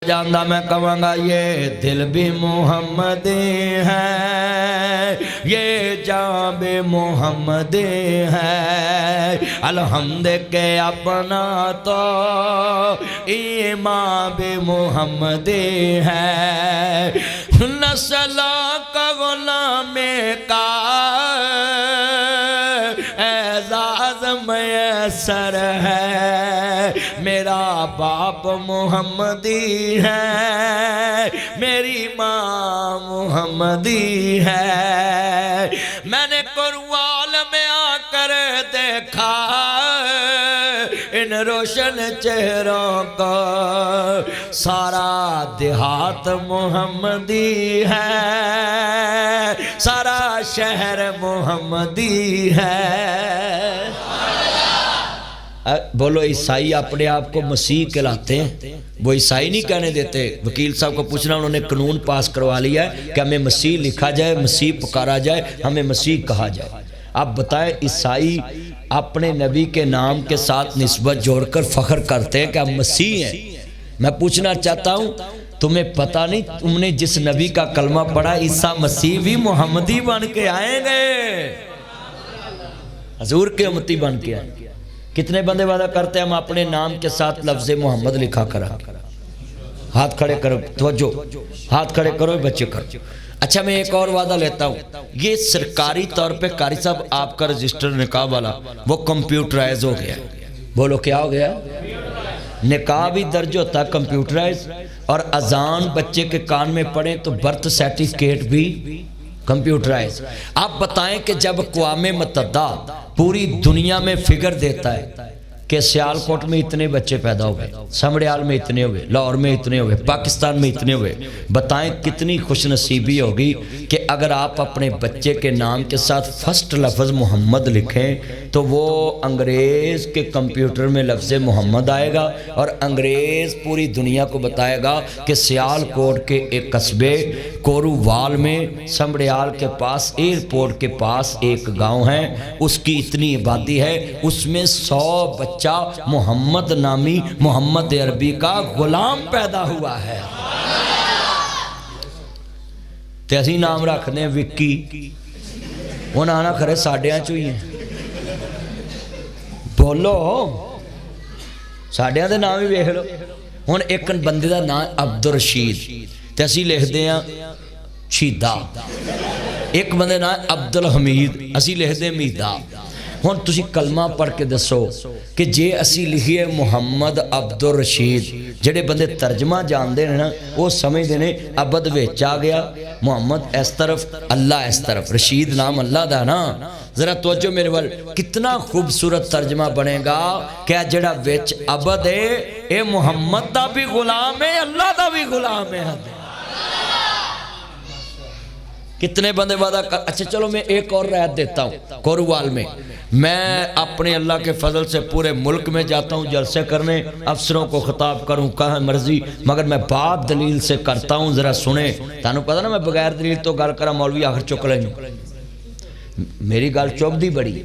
जाता मैं कहूँगा ये दिल भी मोहम्मदी है, ये जान भी मोहम्मदी है। अलहम्द के अपना तो ईमान भी मोहम्मदी है। नस्ल का गुलाम का एजाज मैसर है। मेरा बाप मोहम्मदी है, मेरी माँ मोहम्मदी है। मैंने कुर्बान में आकर देखा इन रोशन चेहरों को, सारा देहात मोहम्मदी है, सारा शहर मोहम्मदी है। बोलो ईसाई अपने आप को मसीह कहलाते हैं, वो ईसाई नहीं कहने देते। वकील साहब को पूछना, उन्होंने कानून पास करवा लिया है कि हमें मसीह लिखा जाए, मसीह पुकारा जाए, हमें मसीह कहा जाए। आप बताएं ईसाई अपने नबी के नाम के साथ निस्बत जोड़कर फख्र करते हैं कि हम मसीह हैं। मैं पूछना चाहता हूं, तुम्हें पता नहीं तुमने जिस नबी का कलमा पढ़ा ईसा मसीह भी मोहम्मदी बन के आएंगे, हजूर के उम्मती बन के आएंगे। कितने बंदे वादा करते हैं हम अपने नाम के साथ लफ्ज़ मोहम्मद लिखा करा। हाथ खड़े करो, तवज्जो, हाथ खड़े करो बच्चे करो। अच्छा मैं एक और वादा लेता हूँ, ये सरकारी तौर पे कारी साहब आपका रजिस्टर निकाह वाला वो कंप्यूटराइज हो गया। बोलो क्या हो गया? निकाह भी दर्ज होता कंप्यूटराइज, और अजान बच्चे के कान में पड़े तो बर्थ सर्टिफिकेट भी कंप्यूटराइज। आप बताएं कि जब अक़वाम मुत्तहिदा पूरी दुनिया में फिगर देता है कि सियालकोट में इतने बच्चे पैदा हुए, समड़ियाल में इतने हुए, लाहौर में इतने हुए, पाकिस्तान में इतने हुए, बताएं कितनी खुशनसीबी होगी कि अगर आप अपने बच्चे के नाम के साथ फर्स्ट लफ्ज़ मोहम्मद लिखें तो वो अंग्रेज़ के कंप्यूटर में लफ्ज़ मोहम्मद आएगा, और अंग्रेज़ पूरी दुनिया को बताएगा कि सियालकोट के एक कस्बे कोरूवाल में समड़ियाल के पास एयरपोर्ट के पास एक गाँव है, उसकी इतनी आबादी है, उसमें 100 बच्चा मोहम्मद नामी मोहम्मद अरबी का गुलाम पैदा हुआ है। ते असी नाम रखते हैं विक्की, वो ना खरे साढ़िया चो ही है। बोलो साढ़िया दे नाम ही वेख लो। हुण एक बंदे का नाम अब्दुल रशीद, ते असी लिखते हैं शीदा। एक बंदे नाम अब्दुल हमीद, असी लिखते मीदा। हुण तुसी कलमा पढ़ के दसो कि जे असी लिखिए मुहम्मद अब्दुल रशीद, जेडे बंदे तर्जमा जानते हैं ना वो समझते हैं अबद विच आ गया, मुहम्मद इस तरफ, अल्लाह इस तरफ, रशीद नाम अल्लाह दा ना। जरा तवज्जो मेरे वाल, कितना खूबसूरत तर्जमा बनेगा। क्या जेड़ा विच अबद है ये मुहम्मद दा भी गुलाम है, अल्लाह दा भी गुलाम है। कितने बंदे वादा कर। अच्छा चलो मैं एक और रायत देता हूँ। कोरूवाल में मैं अपने अल्लाह के फजल से पूरे मुल्क में जाता हूँ जलसे करने, अफसरों को खिताब करूँ कहाँ मर्जी, मगर मैं बात दलील से करता हूँ। जरा सुने, तानू पता ना मैं बगैर दलील तो गल करा मौलवी आखिर चुक लें। मेरी गल चुभदी बड़ी,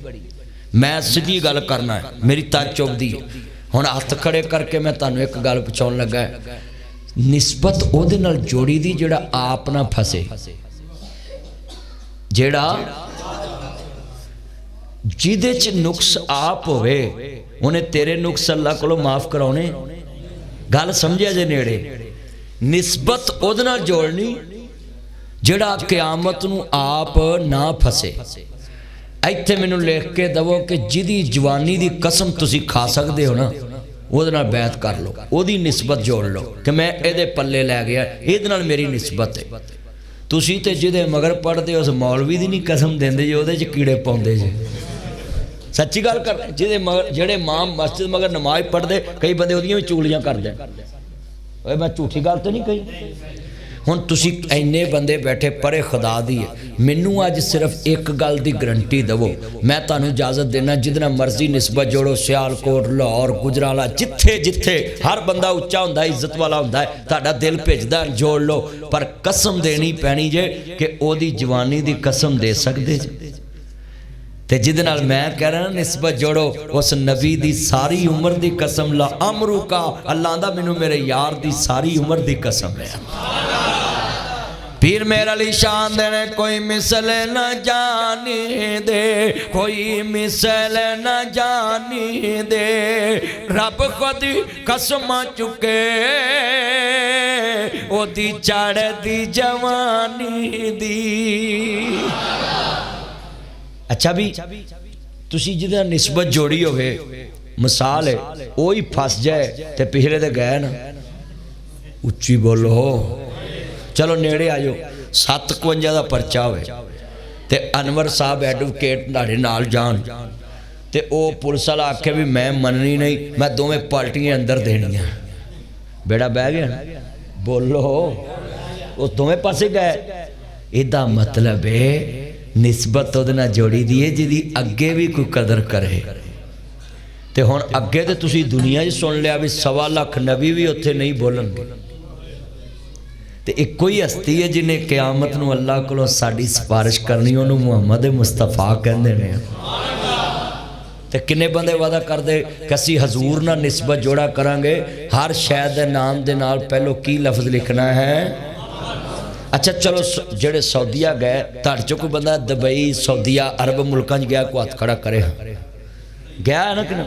मैं सीधी गल करना है, मेरी तज चुभदी है। हुण हथ खड़े करके मैं तुहानू एक गल पहुँचाउण लगा है, निस्बत उहदे नाल जोड़ी दी जिहड़ा आप ना फसे, जेड़ा जिदे च नुक्स आप होवे उन्हें तेरे नुक्स अल्लाह को माफ कराने। गल समझिया जे नेड़े, निस्बत उहदे नाल जोड़नी जेड़ा क़यामत नूं आप ना फसे। इत्थे मैनूं लिख के दवो कि जिदी जवानी दी कसम तुसी खा सकदे हो ना, उहदे नाल बैत कर लो, उहदी निस्बत जोड़ लो कि मैं इहदे पल्ले लै गया, इहदे नाल मेरी निस्बत है। तुसी ते जिहदे मगर पढ़दे उस मौलवी दी नहीं कसम देंदे जे उहदे च कीड़े पाउंदे जे। सच्ची गल कर, जिहदे मगर जेहड़े मां मस्जिद मगर नमाज पढ़दे, कई बंदे उहदियां भी चुगलियां करदे। ओए मैं झूठी गल तो नहीं कही। हुण तुसी इन्ने बंदे बैठे परे खुदा दी है, मैनू अज सिर्फ एक गल दी गारंटी दवो, मैं तुहानू इजाजत देना जितना मर्जी निस्बत जोड़ो, सियालकोट, लाहौर, गुजराला, जिथे जिथे हर बंदा उच्चा हुंदा है, इज्जत वाला हुंदा है, तुहाडा दिल भेजदा, जोड़ लो, पर कसम देनी पैनी जे कि ओदी जवानी दी कसम दे सकदे जे। ते जिहदे नाल मैं कह रहा निस्बत जोड़ो उस नबी दी सारी उम्र दी कसम ला अमरू का अल्लाह दा मैनू मेरे यार दी सारी उम्र दी कसम है। पीर मेरे अली शान देने कोई मिसल न जानी दे, कोई मिसल न जानी दे, रब खुद कसम चुके ओदी चढ़ दी जवानी दी। अच्छा भी तुसी जिहदा निस्बत जोड़ी होवे मिसाल है वही फस जाए तो पिछले तो गए ना। उच्ची बोलो चलो नेड़े आ जाओ। 751 का परचा होवे ते अनवर साहब एडवोकेट नाड़े नाल जान ते ओ पुलिस वाला आखे भी मैं मननी नहीं, मैं दोवें पार्टियां अंदर देनियां। बेड़ा बह गया ना। बोलो वो दोवें पासे गए। इहदा मतलब है निस्बत उहदे नाल जोड़ी दी है जिहदी अगे भी कोई कदर करे। ते हुण अगे तो तुसी दुनिया च सुन लिया भी 1.25 लाख नबी भी उत्थे नहीं बोलणगे। ते इक्को ही हस्ती है जिन्हें क़यामत नूं अल्लाह कोलों साडी सिफारिश करनी, उहनूं मुहम्मद मुस्तफा कहंदे ने। ते किन्ने बंदे वादा करदे कि असीं हजूर नाल निस्बत जोड़ा करांगे, हर शै दे नाम दे नाल पहलों की लफ्ज़ लिखना है। अच्छा चलो जेड़े सऊदीया गए तुहाडे चों कोई बंदा दुबई सऊदीया अरब मुल्कां च गया, कोई हत्थ खड़ा करे गया है ना कि ना।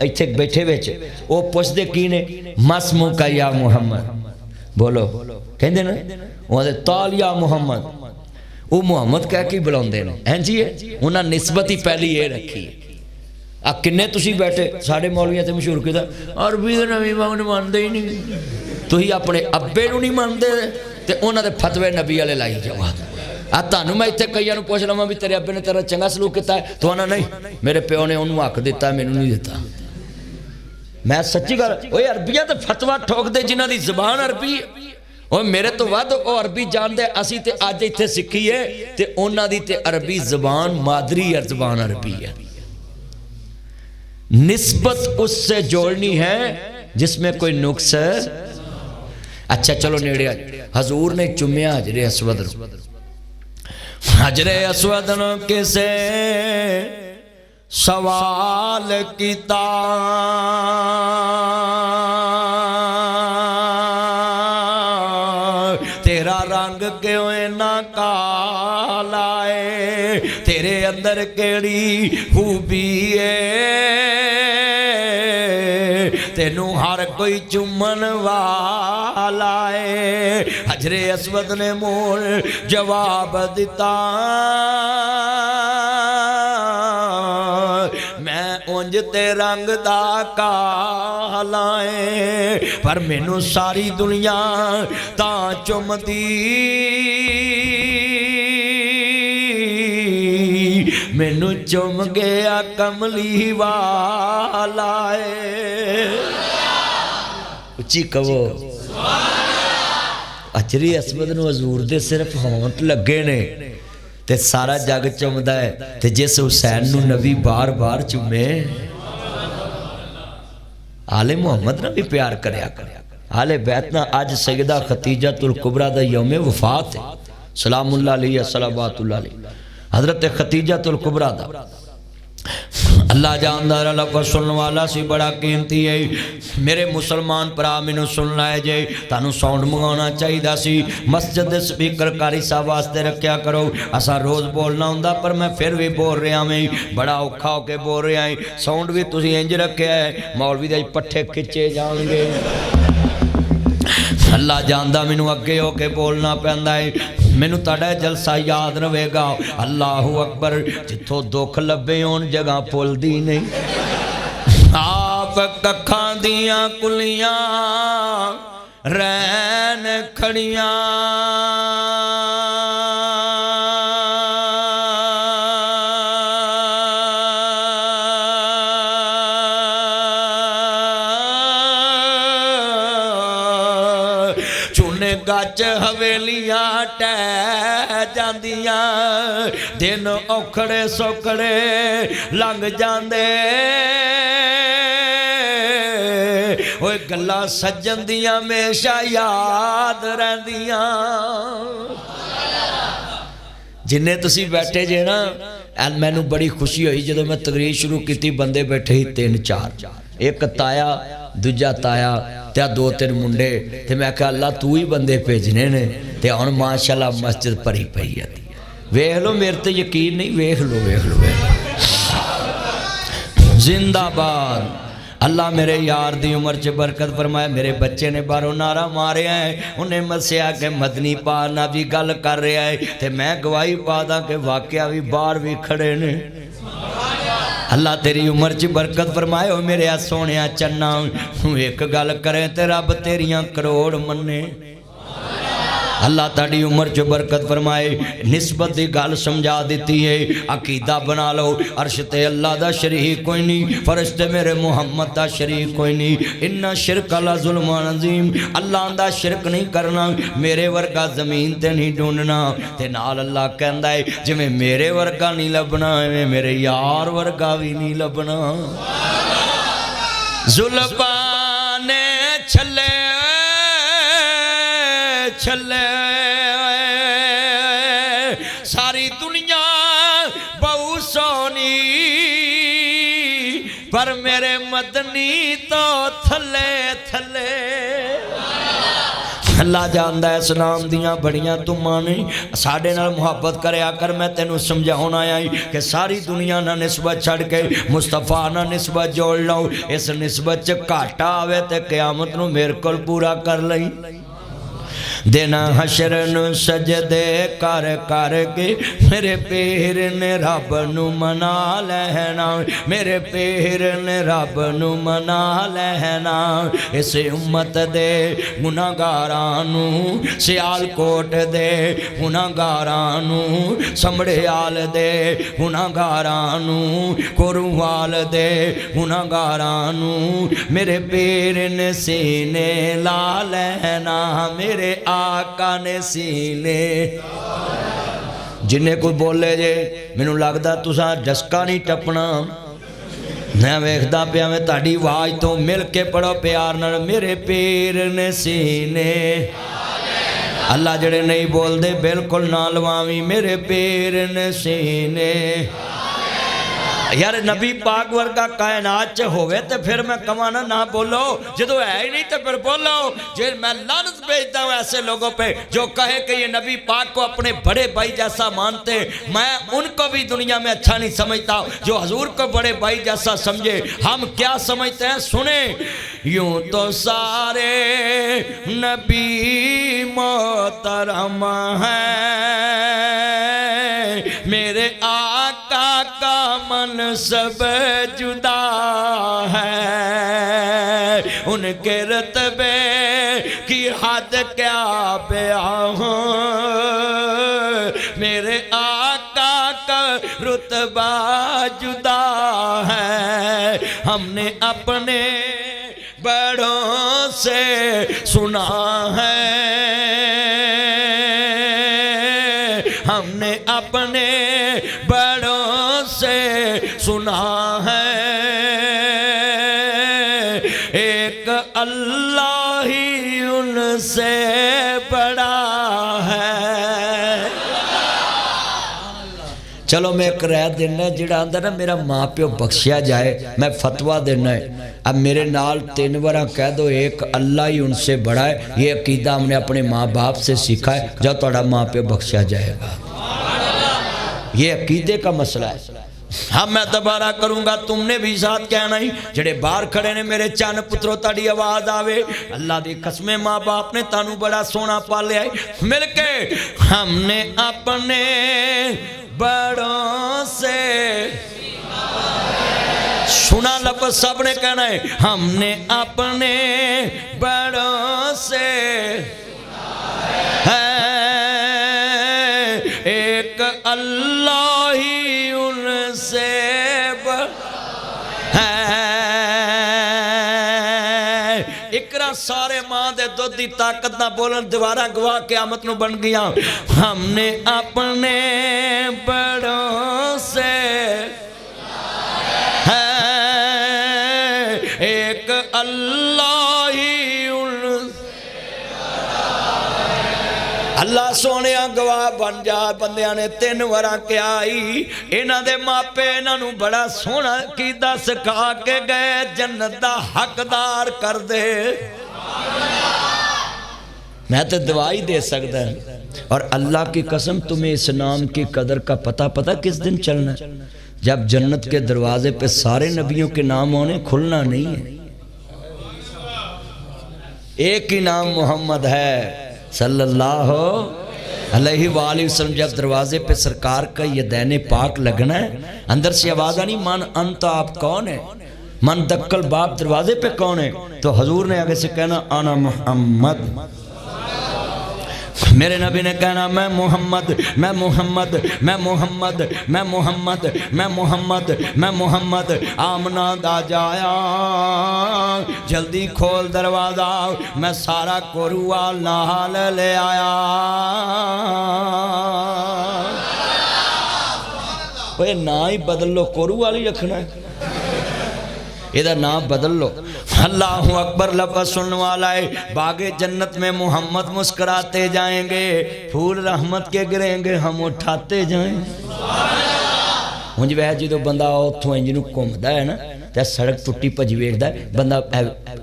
इत्थे बैठे विच वो पुछदे की ने मसमू का या मुहम्मद, बोलो कहंदे ने ओहदे ताल या मुहम्मद। वो मुहम्मद कह के बुलाउंदे ने। हैं जी उन्हां निस्बत ही पहली ये रखी। आ किन्ने तुसी बैठे साडे मौलवियां ते मशहूर किदा अरबी दे नबी बाग नूं मनदे ही नहीं, तुसी अपने अब्बे नूं नहीं मनदे ते उन्हां दे फतवे नबी वाले लाई जाओ। आ तुहानूं मैं इत्थे कईयां नूं पुछ लवां भी तेरे अब्बे ने तेरा चंगा सलूक कीता है, तो आना नहीं मेरे प्यो ने उन्होंने हक दिता मैनूं नहीं दिता। मैं सच्ची गल ओए अरबियां ते फतवा ठोकदे जिन्हां दी ज़बान अरबी और मेरे तो वध वो अरबी जानते। असी ते अज इत्थे सिक्खी है ते उन्हां दी ते अरबी ज़बान मादरी ज़बान अरबी है। निस्बत उससे जोड़नी है जिसमें कोई नुक्स है। अच्छा चलो नेड़े आ। हजूर ने चुम्या हजरे अस्वद, हजरे अस्वद किसे सवाल किता, तेरा रंग क्यों इन्ना काला है, तेरे अंदर केड़ी खूबी है, तेनू हर कोई चुमन वाला है। हजरे अस्वद ने मोल जवाब दिता, मैं उंज ते रंग दा काला है पर मैनू सारी दुनिया तां चुमदी, मैनू चुम गया कमली वाला है। उच्ची कहो हजरे अस्वद नूं हजूर दे सिर्फ होंठ लगे ने ते सारा जग चुमदा है। ते जिस हुसैन नूं नबी बार बार चुमे आले मुहम्मद ना भी प्यार करया आले बैत ना। अज सैयदा खतीजतुल कुबरा दा यौम वफात है सलामुल्लाह अलैहा सलावतुल्लाह अलैहा। हजरत खतीजतुल कुबरा दा अल्लाह जानदा लफ्ज़ सुनने वाला सी बड़ा कीमती है। मेरे मुसलमान भरा मैनू सुनना है जे तुहानू साउंड मंगाना चाहिए सी। मस्जिद दे स्पीकर कारी साहब वास्ते रखा करो। असा रोज़ बोलना हुंदा पर मैं फिर भी बोल रहा मैं बड़ा औखा होके बोल रहा है। साउंड भी तुसीं इंज रखा है मौलवी दे पट्ठे खिंचे जाएंगे। अल्लाह जानदा मैनू अगे होके बोलना पैंदा है। मैनू तुहाडा जलसा याद रहेगा। अल्लाहू अकबर जिथों दुख लभे उन जगह भुलदी नहीं। आप कखां दियां कुलियां रैन खड़ियां, गच हवेलियां टह जांदियां, दिन औखड़े सौखड़े लंघ जांदे। ओए गल्लां सज्जन दियां हमेशा याद रहिंदियां। जिन्ने तुसी बैठे जे ना मैनू बड़ी खुशी हुई जो मैं तकरीर शुरू की, बंदे बैठे ही 3-4, एक ताया दूजा ताया त्या 2-3 मुंडे, ते मैं कहा अल्लाह तू ही बंदे भेजने ने, ते हुण माशाअल्लाह मस्जिद भरी पई है। वेख लो, मेरे ते यकीन नहीं, वेख लो वेख लो वेख लो। जिंदाबाद। अल्लाह मेरे यार दी उम्र च बरकत फरमाए। मेरे बच्चे ने बारों नारा मारिया है, उन्हें मस्या कि मदनी पार ना भी गल कर रहा है, ते मैं गवाही पा दा कि वाकया भी बाहर भी खड़े ने। अल्लाह तेरी उम्र च बरकत फरमाए। ओ मेरे सोने चन्ना, एक गल करे ते रब तेरियां करोड़ मन्ने। अल्लाह ताड़ी उम्र च बरकत फरमाए। निस्बत की गल समझा दी है, अकीदा बना लो। अर्श ते अल्लाह दा शरीक कोई नहीं, फरिश्ते मेरे मुहम्मद दा शरीक कोई नहीं। इन्ना शिरक अला जुल्मान अजीम, अल्लाह दा शिरक नहीं करना, मेरे वर्गा जमीन ते नहीं ढूंढना। ते नाल अल्लाह कहंदा है जिवें मेरे वर्गा नहीं लभना, एवें मेरे यार वर्गा भी नहीं लभना। जुल्फां ने छले छले सारी दुनिया बहुत सोनी, पर मेरे मदनी तो थले थले। अल्लाह जानदा है इस नाम दियां बड़ियां तुमां ने। साडे नाल मुहब्बत करया कर, मैं तेनू समझाउण आया कि सारी दुनिया ना निस्बत छड़ के मुस्तफा ना निस्बत जोड़ लो। इस निस्बत च घाटा आवे ते क़यामत नूं मेरे कोल पूरा कर लई। देना हशर नूं सजदे कर कर के मेरे पीर ने रब नूं मना लैना, मेरे पीर ने रब नूं मना लैना। इस उम्मत दे गुनाहगारां नूं, सियालकोट दे गुनाहगारां नूं, समड़ियाल दे गुनाहगारां नूं, कोरूवाल दे गुनाहगारां नूं मेरे पीर ने सीने ला लैना, मेरे आका ने सीने। जिन्हें कोई बोले जे मैनू लगता तुसा डस्का नहीं टपना, मैं वेखदा पिया मैं ताड़ी आवाज तो मिल के पढ़ो प्यार नाल, मेरे पीर ने सीने। अल्लाह जड़े नहीं बोलते बिल्कुल ना लवावी, मेरे पीर ने सीने। यार नबी पाक वर्गा कायनात च होवे ते फिर मैं कमा ना बोलो, जो है ही नहीं तो फिर बोलो। जो मैं लानत भेजता हूँ ऐसे लोगों पे जो कहे कि ये नबी पाक को अपने बड़े भाई जैसा मानते, मैं उनको भी दुनिया में अच्छा नहीं समझता जो हजूर को बड़े भाई जैसा समझे। हम क्या समझते हैं सुने, यूं तो सारे नबी मोहतरम हैं, मेरे आका का मन सब जुदा है, उनके रतबे की हद क्या बयां हो, मेरे आका का रुतबा जुदा है। हमने अपने बड़ों से सुना है, हमने अपने बड़ों से सुना है, एक अल्लाह ही उनसे बड़ा है। चलो मैं एक राय देना, जिहड़ा आंदा ना मेरा माँ प्यो बख्शिया जाए, मैं फतवा देना है। अब मेरे नाल 3 बार कह दो एक अल्लाह ही उनसे बड़ा है, ये अकीदा हमने अपने माँ बाप से सीखा है, जब थोड़ा माँ प्यो बख्शिया जाएगा। ये अकीदे का मसला है। हाँ मैं दोबारा करूंगा, तुमने भी साथ कहना ही, जेड़े बाहर खड़े ने मेरे चन पुत्रों ताड़ी आवाज आवे। अल्लाह दी कसमें माँ बाप ने तानू बड़ा सोना पालिया मिलके। हमने अपने बड़ों से सुना, लफ्ज़ सबने कहना है, हमने अपने बड़ों से है, एक अल्लाह ही उनसे है। इकरा सारे मां दे दुध की ताकत ना बोलन, दोबारा गवाह क़यामत नूं बन गया। हमने अपने बड़ों से है, एक अल्लाह ही उन। अल्लाह सोने गवाह बन जा। बंदियां ने 3 वारा क्या आई, इन्हां दे मापे इन्हां नूं बड़ा सोहना कीदा सिखा के गए, जन्नत दा हकदार कर दे। मैं तो दवाई दे सकता। और अल्लाह की कसम, तुम्हें इस नाम की कदर का पता किस दिन चलना है? जब जन्नत के दरवाजे पे सारे नबियों के नाम होने, खुलना नहीं है। एक ही नाम मोहम्मद है सल्लल्लाहु अलैहि वसल्लम। जब दरवाजे पे सरकार का ये दैन पाक लगना है, अंदर से आवाज आनी, मन अंत, आप कौन है? मन दक्कल बाप, दरवाजे पे कौन है? तो हजूर ने आगे से कहना, आना मोहम्मद। मेरे नबी ने कहना, मैं मोहम्मद, मैं मोहम्मद, मैं मोहम्मद, मैं मोहम्मद, मैं मोहम्मद, मैं मोहम्मद। आमना दा जाया, जल्दी खोल दरवाजा, मैं सारा कोरुआ नाल ले आया। कोई ना ही बदल लो, कोरू वाली रखना है, इधर नाम बदल लो। अल्लाहु अकबर लफ्ज़ सुनने वाला है। बागे जन्नत में मोहम्मद मुस्कुराते जाएंगे, फूल रहमत के गिरेंगे, हम उठाते जाएंगे। हुंज वह जो बंदा उतों इंज नूं घूमदा है ना, तो सड़क टुट्टी भजी वेखदा है, बंदा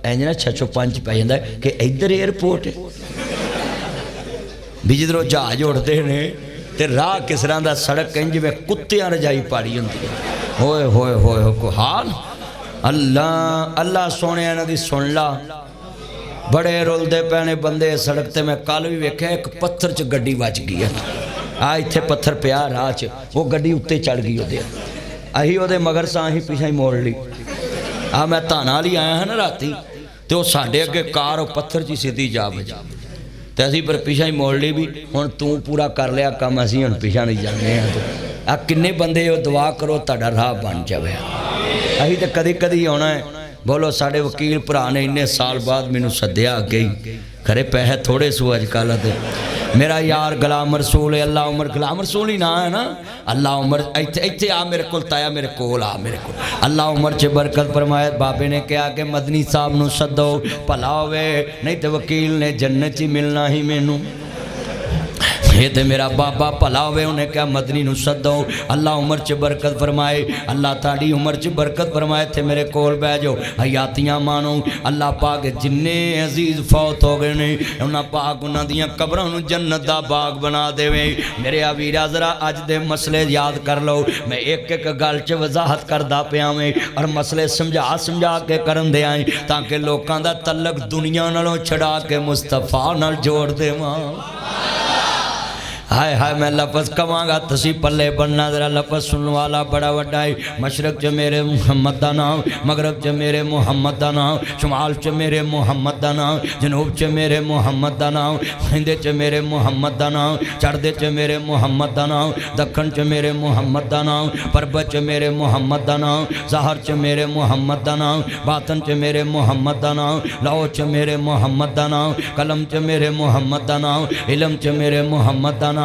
इंज ना 605 पै जांदा है कि इधर एयरपोर्ट है। भी जिधरों जहाज उड़ते ने ते राह किस तरह दा, सड़क इंज वे कुत्तियां रजाई पाड़ी हुंदी है। होए होए होए को हाल। अल्लाह अल्लाह सोने इन्हां दी सुन ला, बड़े रुलदे पैने बंदे सड़क ते। मैं कल भी वेख्या एक पत्थर च गड्डी वज गई है। आ इत्थे पत्थर पिया राह च, वो गड्डी उत्ते चढ़ गई ओदे, अही ओदे मगर सां ही पिछा ही मोड़ ली। आ मैं धाना वाली आया है ना राती, तो वो साडे अगे कार पत्थर च सीधी जा बजी, तो असीं पर पिछा ही मोड़ ली। भी हुण तू पूरा कर लिया काम, असीं हुण पिछा नहीं जाने। आ किन्ने बंदे हो, दुआ करो तुहाडा राह बन जावे। अभी तो कदी कदी आना है। बोलो साढ़े वकील भरा ने इन्ने साल बाद मैनू सद्या अगे ही, खरे पैसे थोड़े सू अजकल। मेरा यार गुलाम रसूल है, अल्लाह उमर, गुलाम रसूल ही ना है ना, अल्लाह उमर। इत्थे आ मेरे को ताया, मेरे कोल आ, मेरे को अल्लाह उमर च बरकत फरमाए। बाबे ने कहा कि मदनी साहब नू सदो, भला होवे, नहीं तो वकील ने जन्नत ही मिलना ही मैनू। ये तो मेरा बाबा भला होवे, उन्हें क्या मदनी नू सदो, अल्लाह उमर च बरकत फरमाए, अल्लाह ताड़ी उमर च बरकत फरमाए। थे मेरे कोल बह जाओ, हयातियां मानो। अल्लाह पाक जिन्ने अजीज फौत हो गए ने, उन्हां पाक उन्हां दियां कब्रां नू जन्नत दा बाग बना देवे। मेरे वीरा जरा अज दे मसले याद कर लो। मैं एक एक गल च वजाहत करदा पिया मैं, और मसले समझा समझा के करन दे आए, ताकि लोकां दा तलक दुनिया नालों छड़ा के मुस्तफा नाल जोड़ देवां। हाय हाय मैं लफज कवांगा, तुसी पल्ले बनना। जरा लफज सुनने वाला बड़ा वड्डा है। मशरक च मेरे मुहम्मद दा नाम, मगरब च मेरे मुहम्मद दा नाम, शुमाल च मेरे मुहम्मद दा नाम, जनूब च मेरे मुहम्मद दा नाम, हिंदे च मेरे मुहम्मद दा नाम, चढ़दे च मेरे मुहम्मद दा नाम, दखन च मेरे मुहम्मद दा नाम, परबत च मेरे मुहम्मद दा नाम, ज़हर च मेरे मुहम्मद दा नाम, बातन च मेरे मुहम्मद दा नाम, लौ च मेरे मुहम्मद दा नाम, कलम च मेरे मुहम्मद दा नाम, इलम च मेरे मुहम्मद दा नाम,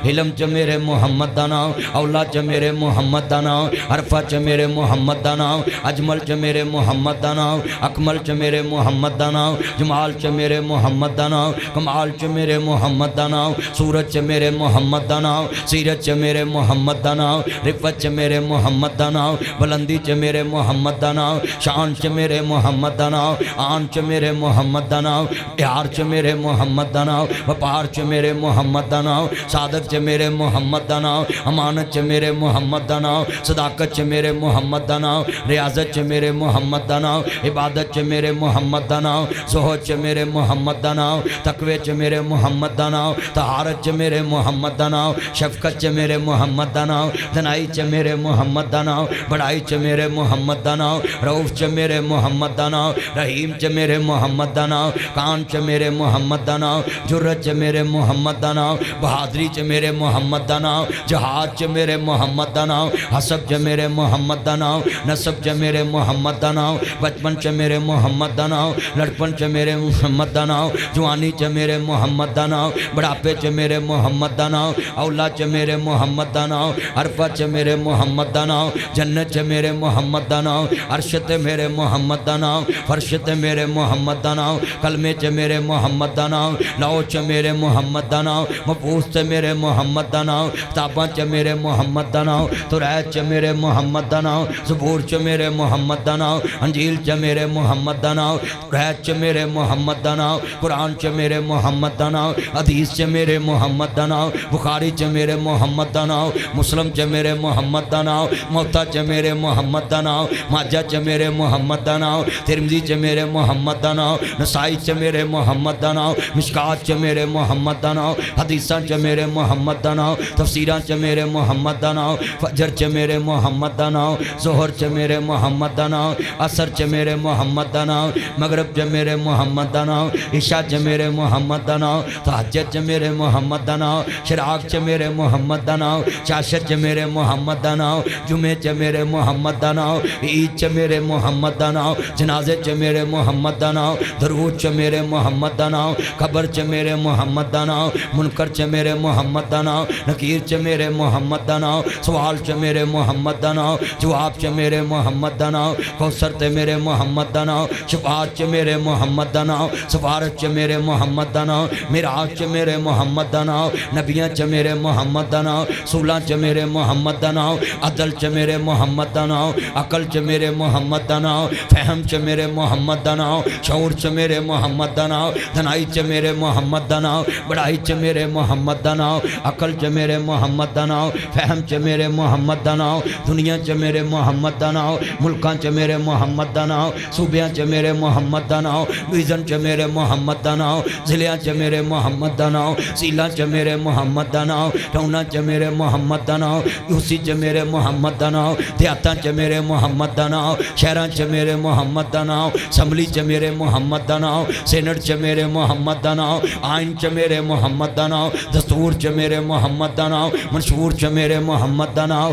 इलम च मेरे मुहम्मद दा नाम, औला च मेरे मुहम्मद दा नाम, अरफा च मेरे मुहम्मद दा नाम, अजमल च मेरे मुहम्मद दा नाम, अकमल च मेरे मुहम्मद दा नाम, जमाल च मेरे मुहम्मद दा नाम, कमाल च मेरे मुहम्मद दा नाम, सूरत च मेरे मुहम्मद दा नाम, सीरत च मेरे मुहम्मद दा नाम, रिफत च मेरे मुहम्मद दा नाम, बुलंदी च मेरे मुहम्मद दा नाम, शान च मेरे मुहम्मद दा नाम, आन च मेरे मुहम्मद दा नाम, प्यार च मेरे मुहम्मद दा नाम, व्यापार च मेरे मुहम्मद दा नाम, सादक च मेरे मुहम्मद दा नाम, अमानत च मेरे मुहम्मद दा नाम, सदाकत च मेरे मुहम्मद दा नाम, रियाजत च मेरे मुहम्मद दा नाम, इबादत च मेरे मुहम्मद दा नाम, ज़ुहद च मेरे मुहम्मद दा नाम, तकवे च मेरे मुहम्मद दा नाम, तहारत च मेरे मुहम्मद दा नाम, शफकत च मेरे मुहम्मद दा नाम, दनाई च मेरे मुहम्मद दा नाम, बड़ाई च मेरे मुहम्मद दा नाम, रऊफ च मेरे मुहम्मद दा नाम, रहीम च मेरे मुहम्मद दा नाम, कान च मेरे मुहम्मद दा नाम, जुर्रत च मेरे मुहम्मद दा नाम, बहादरी बहादरी च मेरे मुहम्मद दा नाम, जहाद च मेरे मुहम्मद दा नाम, हसब च मेरे मुहम्मद दा नाम, नसब च मेरे मुहम्मद दा नाम, बचपन च मेरे मुहम्मद दा नाम, लड़पन च मेरे मुहम्मद दा नाम, जवानी च मेरे मुहम्मद दा नाम, बुढ़ापे च मेरे मुहम्मद दा नाम, औलाद च मेरे मुहम्मद दा नाम, अरफा च मेरे मुहम्मद दा नाम, जन्नत च मेरे मुहम्मद दा नाम, अर्श ते मेरे मुहम्मद दा नाम, फर्श ते मेरे मुहम्मद दा नाम, कलमे च मेरे मुहम्मद दा नाम, लौ च मेरे मुहम्मद दा नाम, मफूस च मेरे मुहम्मद दा नाम, किताबां च मेरे मुहम्मद दा नाम, तुरैत च मेरे मुहम्मद दा नाम, ज़बूर च मेरे मुहम्मद दा नाम, अंजील च मेरे मुहम्मद दा नाम, तुरैत च मेरे मुहम्मद दा नाम, कुरान च मेरे मुहम्मद दा नाम, हदीस च मेरे मुहम्मद दा नाम, बुखारी च मेरे मुहम्मद दा नाम, मुस्लिम च मेरे मुहम्मद दा नाम, मोता च मेरे मुहम्मद दा नाम, माजा च मेरे मुहम्मद दा नाम, तिरमिज़ी च मेरे मुहम्मद दा नाम, नसाई च मेरे मुहम्मद दा नाम, मिशकात च मेरे मुहम्मद दा नाम, हदीसां च मेरे मुहम्मद दा नाम, तफसीरां च मेरे मुहम्मद दा नाम, फजर च मेरे मुहम्मद दा नाम, ज़ोहर च मेरे मुहम्मद दा नाम, असर च मेरे मुहम्मद दा नाम, मगरब च मेरे मुहम्मद दा नाम, इशा च मेरे मुहम्मद दा नाम, तहज्जुद च मेरे मुहम्मद दा नाम, शराक च मेरे मुहम्मद दा नाम, चाशत च मेरे मुहम्मद दा नाम, जुमे च मेरे मुहम्मद दा नाम, ईद च मेरे मुहम्मद दा नाम, जनाजे च मेरे मुहम्मद दा नाम, दरूद च मेरे मुहम्मद दा नाम, कब्र च मेरे मुहम्मद दा नाम, मुनकर च मेरे मुहम्मद दा नाम, नकीर च मेरे मुहम्मद दा नाम, सवाल च मेरे मुहम्मद दा नाम, जवाब च मेरे मुहम्मद दा नाम, कौसर ते मेरे मुहम्मद दा नाम, शफाअत च मेरे मुहम्मद दा नाम, सफारत च मेरे मुहम्मद दा नाम, मिराज च मेरे मुहम्मद दा नाम, नबियाँ च मेरे मुहम्मद दा नाम, सूला च मेरे मुहम्मद दा नाम, अदल च मेरे मुहम्मद दा नाम, अकल च मेरे मुहम्मद दा नाम, फहम च मेरे मुहम्मद दा नाम, शऊर च मेरे मुहम्मद दा नाम, धनाई च मेरे मुहम्मद दा नाम, बढ़ाई च मेरे मुहम्मद दा नाम, अकल च मेरे मुहम्मद दा नाम, फहम च मेरे मुहम्मद दा नाम, दुनिया च मेरे मुहम्मद दा नाम, मुल्कां च मेरे मुहम्मद दा नाम, सूबियां च मेरे मुहम्मद दा नाम, विजन च मेरे मुहम्मद दा नाम, जिलियां च मेरे मुहम्मद दा नाम, सीलां च मेरे मुहम्मद दा नाम, टौना च मेरे मुहम्मद दा नाम, यूसी च मेरे मुहम्मद दा नाम, देहातां च मेरे मुहम्मद दा नाम, शहरां च मेरे मुहम्मद दा नाम, असम्बली च मेरे मुहम्मद दा नाम, सेनेट च मेरे मुहम्मद दा नाम, आइन च मेरे मुहम्मद दा नाम, दस्तूर च मेरे मुहम्मद दा नाम, मंशूर च मेरे मुहम्मद दा नाम।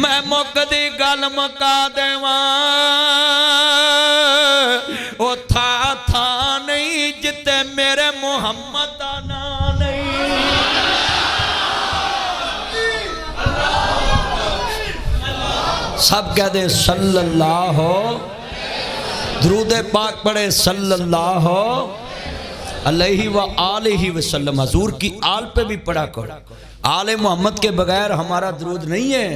मैं मुकदी गल मुका देवां ओ था नहीं जिते मेरे मुहम्मद दा नाम नहीं। सब कह दे सल्लल्लाहु, दुरूद पाक पढ़े सल्लल्लाहु अलैहि व आलिहि वसल्लम। हजूर की आल पे भी पढ़ा करो, आले मोहम्मद के बगैर हमारा दुरूद नहीं है।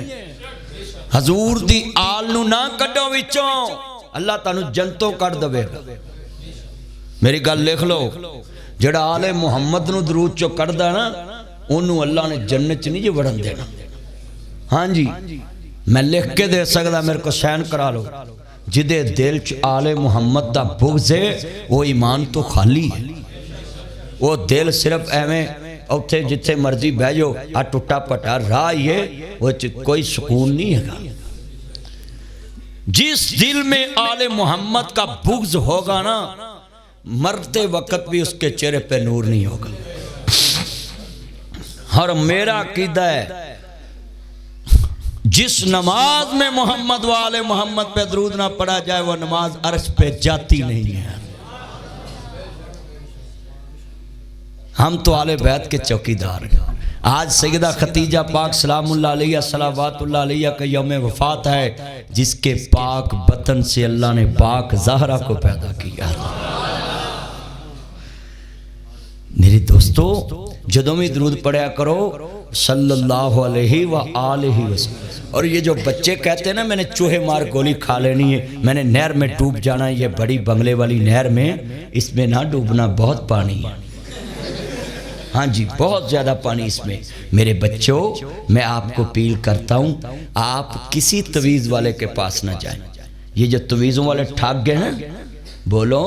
हजूर दी आल नू ना कड्डो विचों, अल्लाह तानू जन्नतों कढ़ देवेगा। मेरी गल लिख लो, जेड़ा आले मुहम्मद नू दुरूद चो कढ़दा ना, ओनू अल्लाह ने जन्नत च नहीं जे वड़न देना। हाँ जी, मैं लिख के दे सकदा, मेरे को साइन करा लो। जिदे दिल च आले मुहम्मद दा बुग़्ज़ है, वो ईमान तो खाली है। वो दिल सिर्फ एवें उत्थे जिथे मर्जी बह जाओ, आ टुटा पटा राह ही है, वो कोई सुकून नहीं है। जिस दिल में आले मुहम्मद का बुग़्ज़ होगा ना, मरते वक्त भी उसके चेहरे पे नूर नहीं होगा। और मेरा अकीदा है, जिस नमाज में मोहम्मद वाले मोहम्मद पे दरूद ना पढ़ा जाए, वो नमाज अर्श पे जाती नहीं है। हम तो आले बैत के चौकीदार हैं। आज सैयदा खतीजा पाक सलामुल्लाह अलैहा सलावतुल्लाह अलैहा का यौम वफात है, जिसके पाक बतन से अल्लाह ने पाक ज़हरा को पैदा किया। मेरे दोस्तों, जदों भी दरूद पढ़ा करो सल्लल्लाहु अलैहि व आलिहि वसल्लम। और ये जो बच्चे कहते हैं ना, मैंने चूहे मार गोली खा लेनी है, मैंने नहर में डूब जाना है, ये बड़ी बंगले वाली नहर में, इसमें ना डूबना, बहुत पानी है। हाँ जी, बहुत ज़्यादा पानी इसमें। मेरे बच्चों, मैं आपको अपील करता हूँ, आप किसी तवीज़ वाले के पास ना जाएं। ये जो तवीज़ों वाले ठग गए ना, बोलो,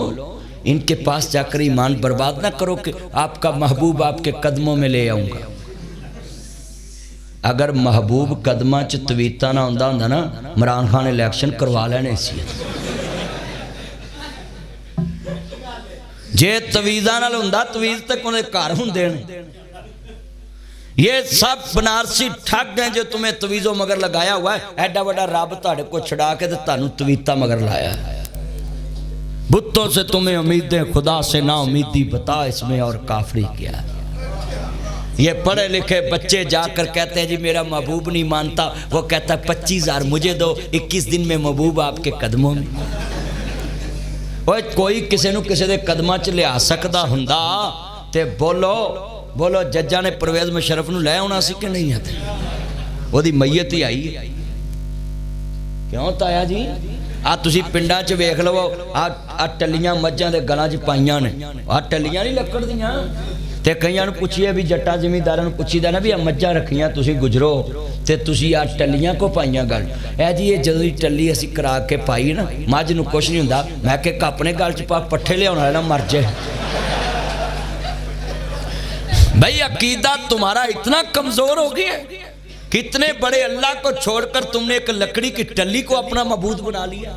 इनके पास जाकर ईमान बर्बाद ना करो कि आपका महबूब आपके कदमों में ले आऊँगा। अगर महबूब कदमां च तवीता ना होंदा ना, इमरान खान इलैक्शन करवा लेने सी। जे तवीज़ा नाल हुंदा, तवीज़ तक उन्हें घर हुंदे ने। ये सब बनारसी ठग हैं जो तुम्हें तवीज़ों मगर लगाया हुआ है। एडा बड़ा रब तुहाडे को छड़ा के तुहानू तवीता मगर लाया है। बुतों से तुम्हें उम्मीदें, खुदा से ना उम्मीदी, बता इसमें और काफरी क्या है। ये पढ़े लिखे बच्चे जाकर कहते हैं जी मेरा महबूब नहीं मानता, वो कहता है 25,000 मुझे दो, 21 दिन में महबूब आपके कदमों में। ओए कोई किसी नूं किसी दे कदमां च लिया सकदा हुंदा ते बोलो बोलो जज्जा ने परवेज़ मुशर्रफ नूं लै आउणा सी कि नहीं आते, ओहदी मैयत ही आई है। क्यों ताया जी आ तुसीं पिंडां च वेख लवो, आ टल्लियां मੱਝਾਂ दे गलां च पाईयां ने, आ टल्लियां नहीं लक्कड़ दियां। ते कईयां नूं पुछिए भी जट्टां जिमींदारां नूं पुछीदा ना भी आ मੱਝਾਂ रखियां तुसीं गुजरो ते तुसीं आ टल्लियां को पाईयां गल। ऐ जी ये जदों दी टल्ली असीं करा के पाई ना, मੱਝ नूं कुछ नहीं हुंदा, मैं कि अपने गल च पा पट्ठे लियाउण वाला ना मर जाए। भाई अकीदा तुम्हारा इतना कमजोर हो गया है, कितने बड़े अल्लाह को छोड़कर तुमने एक लकड़ी की टल्ली को अपना मबूद बना लिया।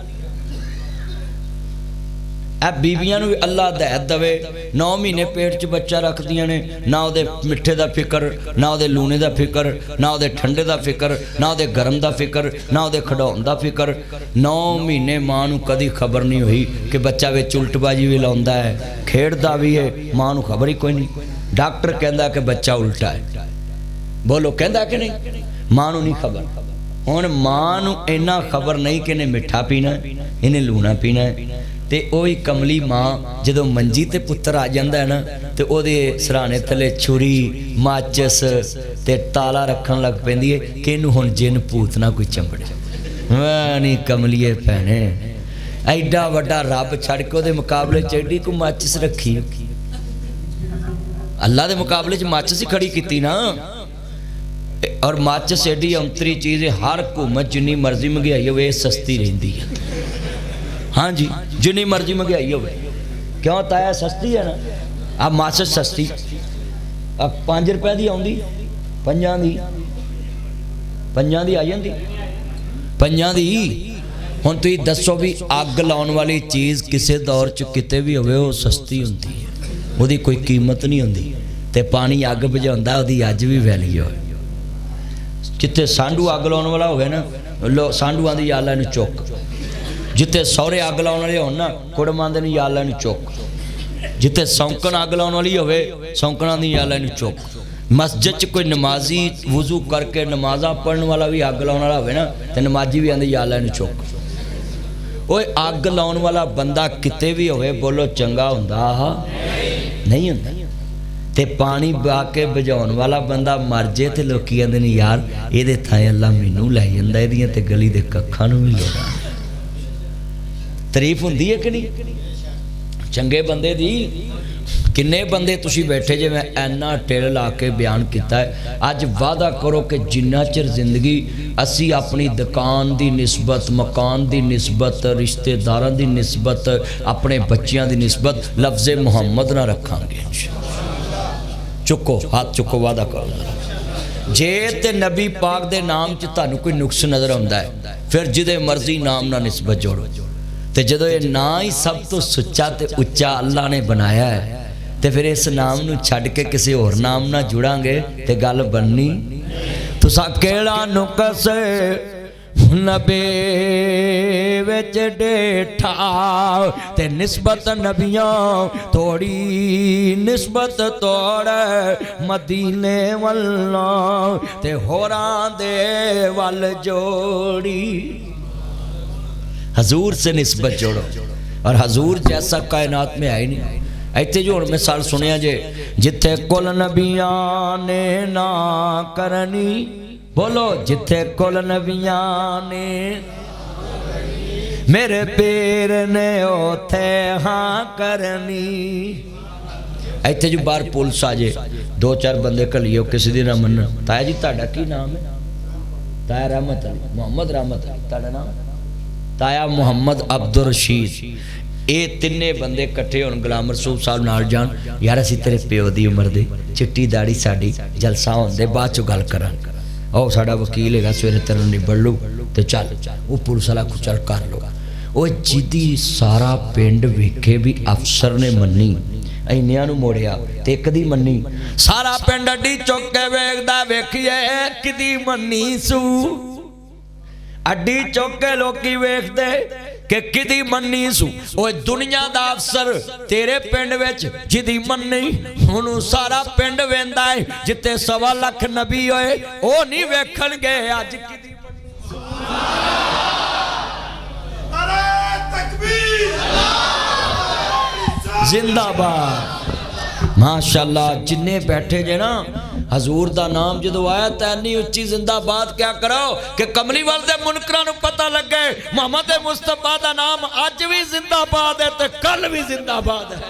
अब बीबियां नूं भी अल्लाह हिदायत दवे, 9 महीने पेट च बच्चा रख दियां ने, ना उहदे मिठे दा फिक्र, ना उहदे लूने दा फिक्र, ना उहदे ठंडे दा फिक्र, ना उहदे गरम दा फिक्र, ना उहदे खड़ाउण दा फिक्र। 9 महीने मां नूं कदी खबर नहीं हुई कि बच्चा विच उल्टबाजी भी लाउंदा है, खेड़दा भी है, मां नूं खबर ही कोई नहीं। डॉक्टर कहता कि बच्चा उल्टा है, बोलो कहता कि नहीं, मां नूं नहीं खबर। हुण मां नूं इन्ना खबर नहीं कि इन्हें मिठा पीना, इन्हें लूना पीना है। ते ओही कमली मां जदों मंजी ते पुत्तर आ जांदा है ना, ते ओहदे सराने थले छुरी माचिस ते ताला रखन लग पैंदी है कि इनू हुण जिन भूत ना कोई चंबड़े। वाह नी कमलीए भैणे, एडा वड्डा रब छड़ के ओहदे मुकाबले च एडी को माचिस रखी। अल्लाह के मुकाबले च माचिस ही खड़ी की ना, और माचिस एडी अंतरी चीज़ है, हर हुकूमत जिन्नी मर्जी महंगाई हो सस्ती रहिंदी है। हाँ जी जिन्नी मर्जी महंगाई हो, क्यों ताया सस्ती है ना। अब माचिस सस्ती अब 5 रुपए की आउंदी, 5 दी आ जाती 5 दी। हुण तुसीं दसो भी अग लाउण वाली चीज़ किसी दौर च किते भी होवे वो सस्ती हुंदी है, ਉਹਦੀ कोई कीमत नहीं होंदी। ते पानी अग बुझाउंदा ਉਹਦੀ अज भी वैल्यू है। जिथे सांडू अग लाउण वाला होवे ना, लो सांडूआं दी यालां नूं चुक, जिथे सौरे अग लाउण वाले होण ना, कुड़मां दे यालां नूं चुक, जिथे सौंकण अग लाउण वाली होवे सौंकणां दी यालां नूं चुक। मस्जिद च कोई नमाजी वजू करके नमाज़ां पढ़न वाला भी अग लाउण वाला होवे ना, ते नमाजी भी आंदे यालां नूं चुक। ओए अग लाउण वाला बंदा किते भी होवे बोलो चंगा हुंदा नहीं होंदा। ते पानी बा के बुझाउण वाला बंदा मर जाए तो लोग कहते हैं यार ये थाए अल्लाह मैनू लै जांदा, इहदियां ते गली दे कक्खां नूं भी लेना। तारीफ हुंदी है कि नहीं चंगे बंदे दी। किन्ने बंदे तुसी बैठे जे, मैं इन्ना टेल ला के बयान किया है। अज वादा करो कि जिन्ना चिर जिंदगी असी अपनी दुकान की निस्बत, मकान की निस्बत, रिश्तेदारों की निस्बत, अपने बच्चों की निस्बत लफ्ज़ मुहम्मद ना रखांगे। चुको हाथ चुको, वादा करो। जे ते नबी पाक दे नाम च तुहानू कोई नुक्स नज़र आउंदा है, फिर जिदे मर्जी नाम ना निस्बत जोड़ो। तो जो ये ना ही सब तो सुच्चा ते उच्चा अल्लाह ने बनाया है, तो फिर इस नाम नू छड़ के किसी होर नाम ना जुड़ांगे तो गल बननी। तुसा केड़ा नुकस नबी विच डेठा ते निस्बत नबियां तोड़ी, निस्बत तोड़ मदीने वल्लों ते होरां दे वल जोड़ी। हजूर से निस्बत जोड़ो, और हजूर जैसा कायनात में है ही नहीं। इतने जो हुण मिसाल सुनिया जे, जिथे कुल नबियां ने ना करनी, बोलो जिथे कुल नबियां ने मेरे पीर ने ओथे हाँ करनी। इतने जो बाहर पुलिस आ जाए, 2-4 बंदे घलियो किसी दी ना मन, ताया जी तुहाडा की नाम है? ताया रहमत अली, मोहम्मद रहमत अली तुहाडा नाम? ताया मुहम्मद अब्दुल रशीद। ये तिन्ने बंदे इकट्ठे होण गुलाम रसूल साहब नाल जान, यार असीं तेरे प्यो दी उम्र दे, चिट्टी दाड़ी साडी, जलसा होंदे बाद चों गल करांगे। ओ साडा वकील हैगा, सवेरे तेरे निबड़ लू ते चल वो पुलिस वाला को चल कर लो। वो जिदी सारा पिंड वेखे भी अफसर ने मन्नी, इन्नियां नूं मोड़िया ते एक दी मन्नी सारा पिंड अड्डी चुक के वेखदा वेखिए किदी मन्नी सू अड्डी चुक के लोकी वेखदे कि किदी मन्नी सू ओए दुनिया दा अफसर तेरे पिंड विच जिदी मन्नी हुण सारा पिंड वेंदा है जिते 1.25 लाख नबी होए ओ नहीं वेखण गए अज किदी जिंदाबाद माशाअल्लाह जिन्ने बैठे जे ना हजूर दा नाम जो आया तो इन्नी उच्ची जिंदाबाद क्या करो कि कमली वाल दे मुनकरां नूं पता लगे मोहम्मद मुस्तफा दा नाम अज भी जिंदाबाद है तो कल भी जिंदाबाद है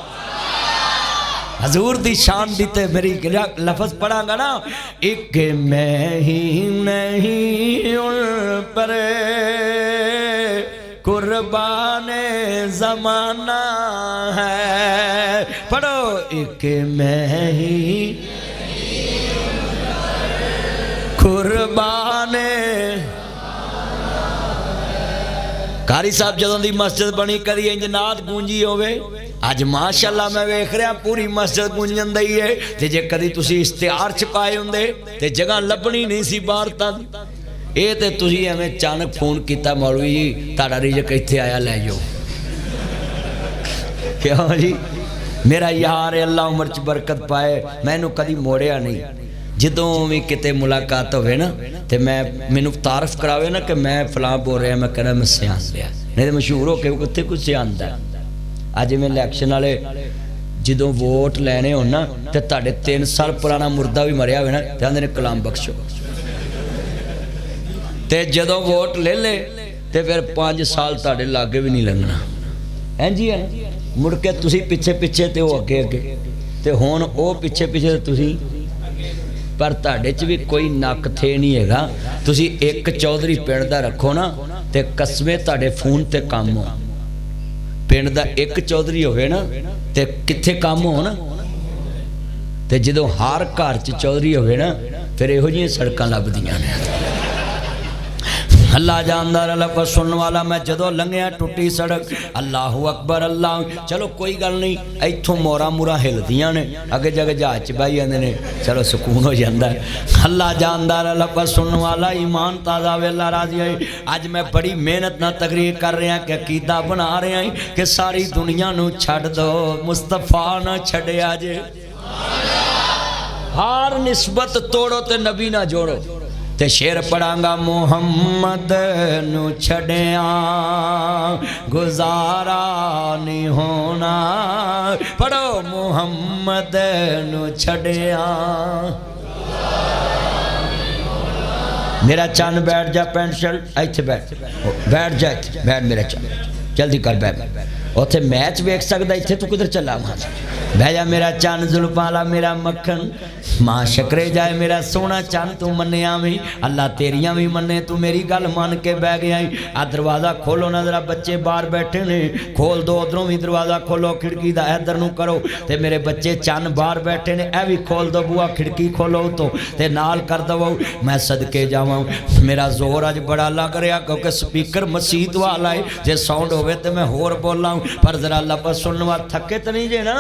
हजूर दी शान दी ते मेरी लफ्ज पढ़ांगा ना एक मैं ही नहीं उन पर कुर्बान जमाना है पढ़ो एक मैं ही कुर्बान कारी साहब जदों दी मस्जिद बनी कदी इंज नात गूंजी होवे अज माशाअल्लाह मैं वेख रहा पूरी मस्जिद गूंजन दी है ते जे कदी तुसी इश्तिहार छपाए हुंदे ते जगह लभनी नहीं सी बाहर तक ये तो तुसी एवें अचानक फोन किया मौलवी जी तुहाडा रिजक इत्थे आया लै जाओ क्यों जी मेरा यार अल्लाह उम्र च बरकत पाए मैनू कदी मोड़िया नहीं जदों भी किते मुलाकात होवे ना तो मैनू तारफ करावे ना कि मैं फलां बोल रहा मैं कहना मैं सियान लिया नहीं तो मशहूर हो के उत्थे कुछ सियानदा अज मैं इलैक्शन वाले जदों वोट लैने हो ना तो तुहाडे 3 साल पुराना मुर्दा भी मरिया होवे ना ते आंदे ने कलाम बख्शो ते जदों वोट ले ले ते फिर 5 साल तुहाडे लागे भी नहीं लंघना हैं जी है मुड़ के तुसी पिछे पिछे ते वो अगे अगे ते हुण वो पिछे पिछे तुसी पर तुहाडे च भी कोई नक थे नहीं हैगा तुसी एक चौधरी पिंड दा रखो ना ते कस्मे तुहाडे फोन ते काम हो पिंड दा एक चौधरी होवे ना ते कित्थे काम हो ना ते जदों हर घर च चौधरी होवे ना फिर इहो जिहियां सड़कां लभदियां ने अल्लाह जानदार अल्लाह सुनने वाला मैं जदों लंघिया टुटी सड़क अल्लाह अकबर अल्लाह चलो कोई गल नहीं इत्थों मोरा मुरा हिलदियां ने अगे जगह जहाज च बह जाते हैं चलो सुकून हो जाता है अल्लाह जानदार अल्लाह सुनने वाला ईमान ताज़ा वेला राजी है अज मैं बड़ी मेहनत ना तकरीर कर रहा कि अकीदा बना रहा कि सारी दुनिया नूं छड्ड दो मुस्तफा ना छड्डिया जे हर निस्बत तोड़ो ते नबी ना जोड़ो ते शेर पढ़ांगा मुहम्मद नू छड़िया गुजारा नहीं होना पढ़ो मुहम्मद नू छड़िया मेरा चन बैठ जा पैंट शर्ट इत्थे बैठ जा बैठ मेरा चन जल्दी कर बैठ उथे मैच वेख सकदा इत्थे तू किधर चला वहां बह जा मेरा चन जुल्फां मेरा मक्खन मां शकरे जाए मेरा सोना चन तू मन्निया भी अल्लाह तेरियां भी मन्ने तू मेरी गल मान के बह गया आ दरवाज़ा खोलो ना जरा बच्चे बाहर बैठे ने खोल दो उधरों भी दरवाज़ा खोलो खिड़की दा इधर नूं करो ते मेरे बच्चे चन बाहर बैठे ने ए भी खोल दो बुआ खिड़की खोलो तो ते नाल कर दवो मैं सदके जावां मेरा जोर अज बड़ा लग रहा क्योंकि स्पीकर मसीत वाला है जे साउंड होवे ते मैं होर बोलां पर जरा लफ्ज़ सुनने वाल थके तो नहीं जे ना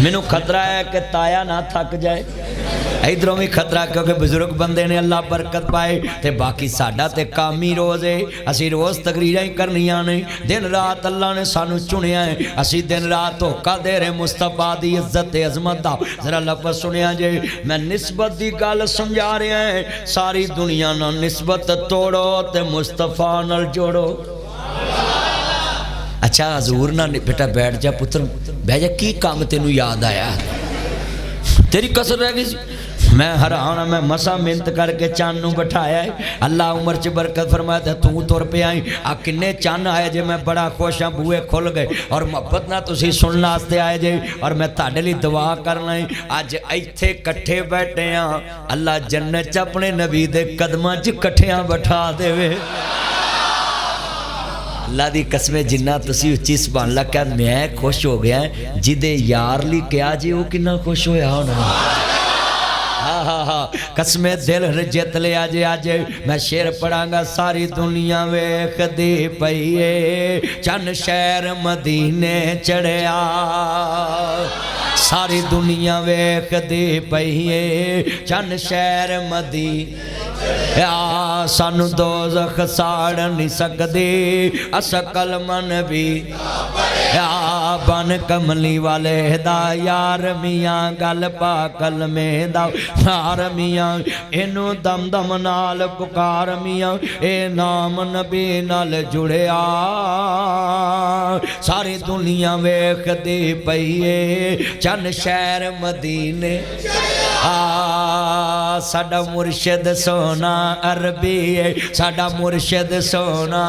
मैनू खतरा है कि ताया ना थक जाए इधरों भी खतरा क्योंकि बुजुर्ग बंदे ने अल्लाह बरकत पाए ते बाकी साडा ते काम ही रोज़ है असी रोज़ तकरीरां ही करनियां ने दिन रात अल्लाह ने सानू चुनिया है असी दिन रात धोखा दे रहे मुस्तफा दी इज्जत ते अजमत दा जरा लफ्ज़ सुनिया जे मैं निस्बत दी गल समझा रहा है सारी दुनिया नाल निस्बत तोड़ो ते मुस्तफा नाल जोड़ो अच्छा हजूर ना बेटा बैठ जा पुत्र बह जा की काम तेनू याद आया तेरी कसर रह गई मैं हैरान मैं मसा मेहनत करके चन नूं बिठाया है अल्लाह उम्र च बरकत फरमाया तू तुर पे आई आ किन्ने चन आए जे मैं बड़ा खुश हाँ बूहे खुल गए और मोहब्बत ना तुसी सुनने वास्ते आए जे और मैं तुहाडे लई दुआ करना है अज इत्थे कट्ठे बैठे हाँ अल्लाह जन्नत च अपने नबी दे कदमां च कट्ठियां बैठा देवे अल्लाह दी कसमे जिन्ना तुसी उच्ची सुभान अल्लाह क्या मैं खुश हो गया जिदे यार ली क्या जी वो कितना खुश होया होना हाँ हा कसमे दिल जित लिया जे अज मैं शेर पढ़ांगा। सारी दुनिया वेख दी पईए चन शहर मदीने चढ़िया, सारी दुनिया वेख दी पईए चन शहर मदीने या सानू दोज़ख साड़ नहीं सकदी असकल मन भी या बन कमली वाले दा यार मियाँ गल पाकल में दा यार मियाँ इनू दम दम नाल पुकार मियाँ ए नाम नबी नाल जुड़िया। सारी दुनिया वेख दी पईए चन शहर मदीने साडा मुर्शिद सोना अरबी है, साडा मुर्शिद सोना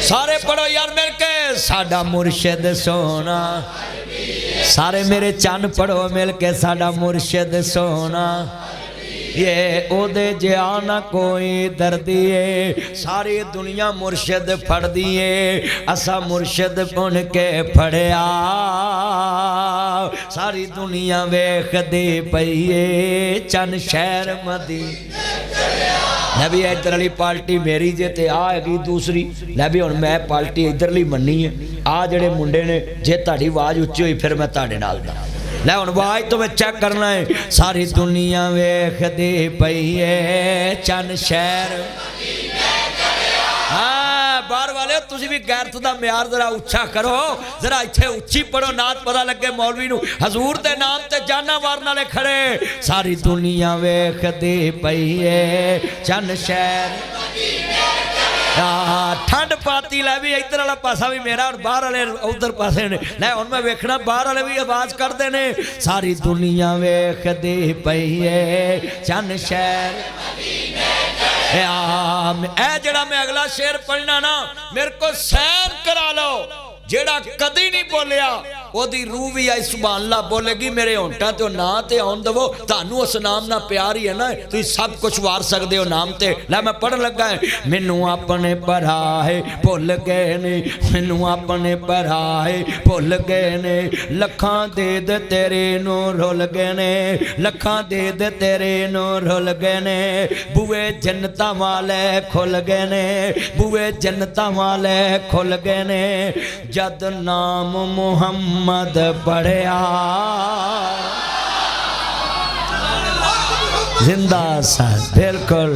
सारे पढ़ो यार मिल के साडा मुर्शिद सोना, सारे मेरे चन पढ़ो मिल के साडा मुर्शिद सोना। ये ओदे जिया ना कोई दर्दी है, सारी दुनिया मुर्शिद फड़ दिए असा मुर्शिद पुन के फड़िया। सारी दुनिया वेख दी पईए चन शहर मदीने। भी इधर वाली पार्टी मेरी जे ते आ हैगी दूसरी लै भी हुण मैं पार्टी इधरली मन्नी है। आ जेड़े मुंडे ने जे तुहाडी आवाज़ उच्ची हुई फिर मैं तुहाडे नाल दा लै हुण आवाज़ तो मैं चेक करना है। सारी दुनिया वेख दी पईए चन शहर बाहर वाले तुसी भी गैरत दा म्यार जरा उच्चा करो, जरा इत्थे उच्ची पढ़ो नात पता लगे मौलवी नूं हजूर दे नाम ते जाना मारन वाले खड़े। सारी दुनिया वेख दी पईए चन शहर ठंड पाती लै भी इधर वाला पासा भी मेरा और बाहर वाले उधर पासे ने लै हुण मैं वेखना बाहर वाले भी आवाज़ करते ने। सारी दुनिया वेख दी पईए चन शहर जड़ा मैं अगला शेर पढ़ना ना मेरे को सहन करा लो। जेड़ा कदी नहीं बोलिया ओदी रूह भी आई सुभान अल्लाह बोलेगी। मेरे होंठा तो ना ते आउण दवो, तानू उस नाम ना प्यार ही है ना, तुसीं सब कुछ वार सकदे हो नाम ते। लै मैं पढ़न लगा है। मैनू अपने भरा है भुल गए ने, मैनू अपने भरा है भुल गए ने, लखां दे दे तेरे नू रुल गए ने, लखां दे दे तेरे नू रुल गए ने, बूए जन्नतां वाले खुल गए ने, बूए जन्नतां वाले खुल गए ने, जद नाम मुहम्मद पढ़िया। जिंदा सा बिल्कुल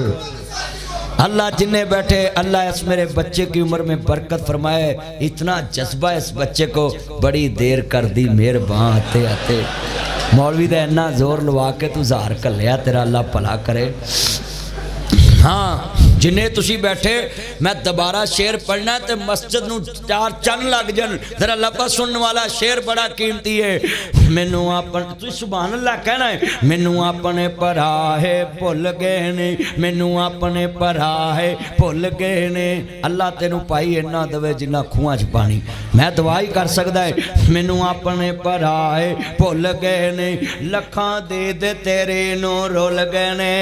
अल्लाह जिन्हें बैठे अल्लाह इस मेरे बच्चे की उम्र में बरकत फरमाए। इतना जज्बा इस बच्चे को बड़ी देर कर दी मेहरबान आते आते मौलवी दा इन्ना जोर लवा के तू ज़ाहर कलिया तेरा अल्लाह भला करे। हाँ जिन्हें तुसी बैठे मैं दोबारा शेर पढ़ना तो मस्जिद नूं चार चन लग जान। जरा लपा सुनने वाला शेर बड़ा कीमती है। मैनू अपन तुसी सुभान अल्लाह कहना है। मैनू अपने भरा है भुल गए ने, मैनू अपने भरा है भुल गए ने। अल्लाह तेनू पाई इन्ना दवे जिन्ना खूहां च पानी, मैं दुआ ही कर सकदा है। मैनू अपने भरा है भुल गए ने, लखां दे दे तेरे नू रुल गए ने,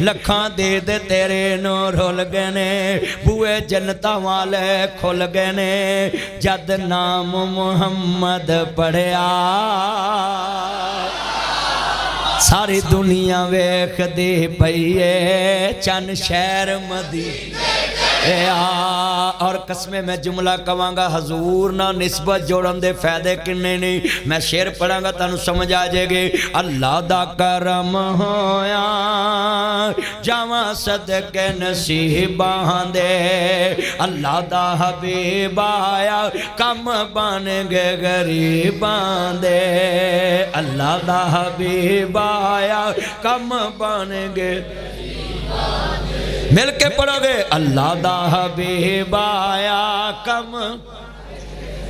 लखां दे दे तेरे नू रुल गए ने, बूए जन्नतां वाले खुल गए ने, जद नाम मुहम्मद पढ़िया। सारी दुनिया वेख दी पईए चन शहर मदीने। और कसमें मैं जुमला कवांगा हजूर ना निस्बत जोड़न दे फायदे किन्ने नहीं। मैं शेर पढ़ांगा तानू समझ आ जाएगी। अल्लाह दा करम होया जावा सदके नसीबां दे, अल्लाह दा हबीब आया कम बन गए गरीबां दे, अल्लाह दा हबीब आया कम बन गए। मिल के पढ़ोगे अल्लाह दा हबीब आया कम।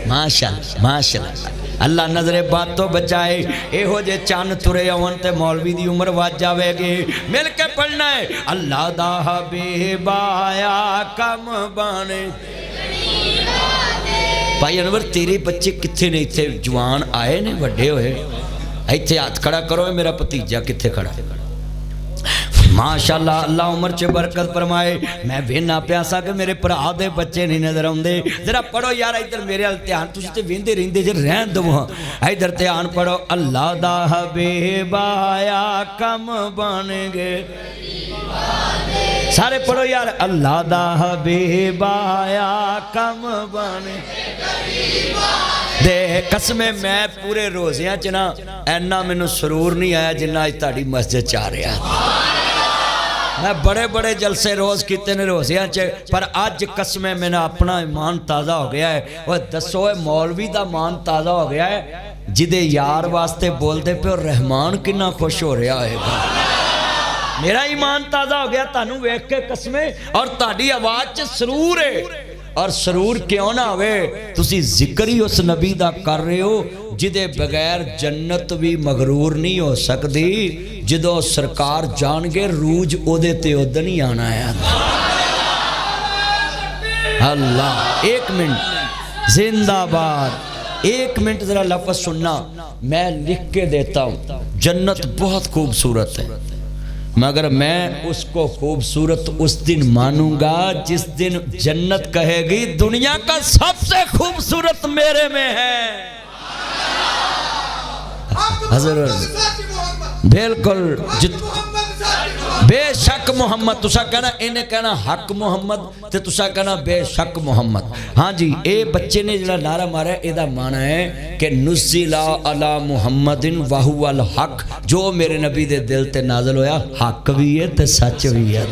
माशाअल्लाह माशाअल्लाह अल्लाह नजरे बातों बचाए। एहो जे चन तुरे आवन ते मौलवी दी उम्र वध जावेगी। मिल के पढ़ना है अल्लाह दा हबीब आया कम बने। भाई अनवर तेरे बच्चे कित्थे ने? इत्थे जवान आए ने वड्डे होए, इत्थे हाथ खड़ा करो। मेरा भतीजा कित्थे खड़ा? माशाअल्लाह अल्लाह उम्र च बरकत फरमाए। मैं वेना प्यासा कि मेरे भरा दे बच्चे नहीं नजर आते। जरा पढ़ो यार इधर मेरे वाल ध्यान, तुसीं ते वेंदे रहिंदे जे, रहन दो इधर ध्यान पढ़ो। अल्लाह दा हबीब आया कम बन गए, सारे पढ़ो यार। अल्लाह दा हबीब आया कम बन दे। कसमे मैं पूरे रोज़ियां च ना ऐना मैनू सरूर नहीं आया जिन्ना अज तुहाडी मस्जिद च आ रहा। मैं बड़े बड़े जलसे रोज़ किते ने रोज़ियां च, पर अज कसमे मेरा अपना ईमान ताज़ा हो गया है। और दसो मौलवी का मान ताज़ा हो गया है जिदे यार वास्ते बोलते पे रहमान कितना खुश हो रहा है। मेरा ईमान ताज़ा हो गया तानू वेख के कसमे, और ताड़ी आवाज़ च सरूर है। और सरूर क्यों ना होवे, तुसी जिक्र ही उस नबी दा कर रहे हो जिदे बगैर जन्नत भी मगरूर नहीं हो सकती। जदों सरकार जान गए रूज ओदे ते उदन ही आना है। अल्लाह एक मिनट जिंदाबाद, एक मिनट जरा लफ्ज़ सुनना, मैं लिख के देता हूँ। जन्नत बहुत खूबसूरत है, मगर मैं उसको खूबसूरत उस दिन मानूंगा जिस दिन जन्नत कहेगी दुनिया का सबसे खूबसूरत मेरे में है। बिल्कुल बेशक मोहम्मद, तुसा कहना इन्हें कहना हक मोहम्मद, ते तुसा कहना बेशक मोहम्मद। हाँ जी, ये बच्चे ने जो नारा मारा एदा माना है कि नुज़िला अला मुहम्मदिन वहु अल हक, जो मेरे नबी दे दिल ते नाज़िल होया हक भी है ते सच भी है।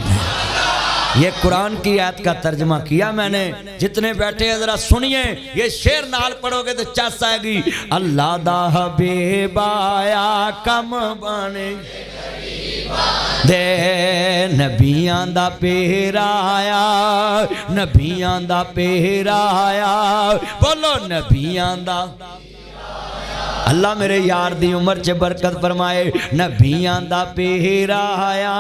ये कुरान की आयत का तर्जमा किया मैंने। जितने बैठे हैं जरा सुनिए, ये शेर नाल पढ़ोगे तो चस आएगी। अल्लाह दा हबीब आया कम बने दे, नबियां दा पीर आया, नबियां दा पीर आया, बोलो नबियां दा। अल्लाह मेरे यार दी उम्र च बरकत फरमाए। नबियां दा पीर आया,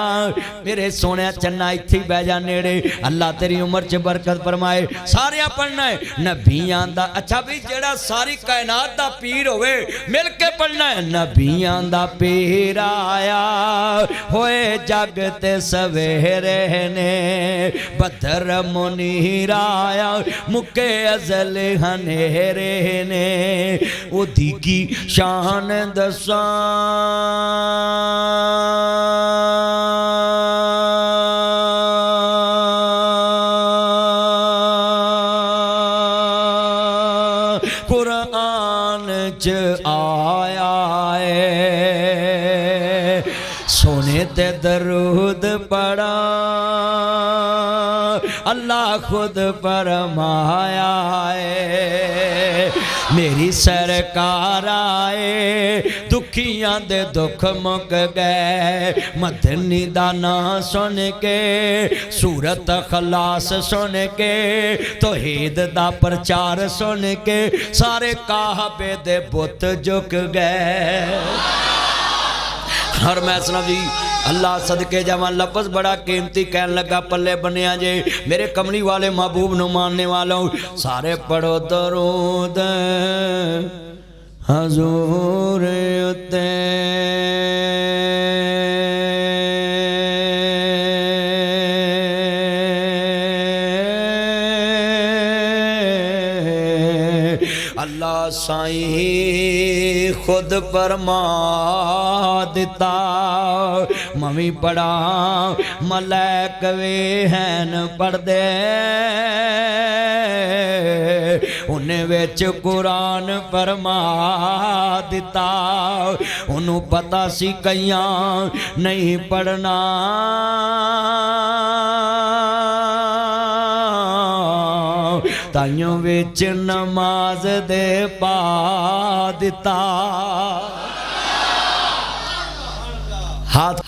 मेरे सोने चन्ना इत्थे बह जा नेड़े। अल्लाह तेरी उम्र च बरकत फरमाए। सारे पढ़ना है नबियां दा। अच्छा भी जेड़ा सारी कायनात दा पीर होवे मिल के पढ़ना है। नबियां दा पीर आया होए जग ते सवेरे ने, बदर मुनीर आया मुके अजल हनेरे ने। ओदी की शान दसा कुरान च आया है, सोने ते दरूद पड़ा अल्लाह खुद फरमाया है। मेरी सरकार आए दुखियां दे दुख मुक गए। मदनी दा नां सुन के, सूरत खलास सुन के, तौहीद दा प्रचार सुन के, सारे काबे दे बुत झुक गए। और मैं सुना जी अल्लाह सदके जावा, लफ्ज़ बड़ा कीमती कहन लगा पल्ले बनिया जे। मेरे कमली वाले महबूब नु मानने वालों सारे पढ़ो दरूद हजूर उते। अल्लाह साईं खुद फरमा दिता, मवी पढ़ा मलैक वे हैन पढ़दे, उन्हें विच कुरान फरमा दिता। उन्हों पता सी कईयां नहीं पढ़ना, ताइयों विच नमाज दे पा दिता। हाथ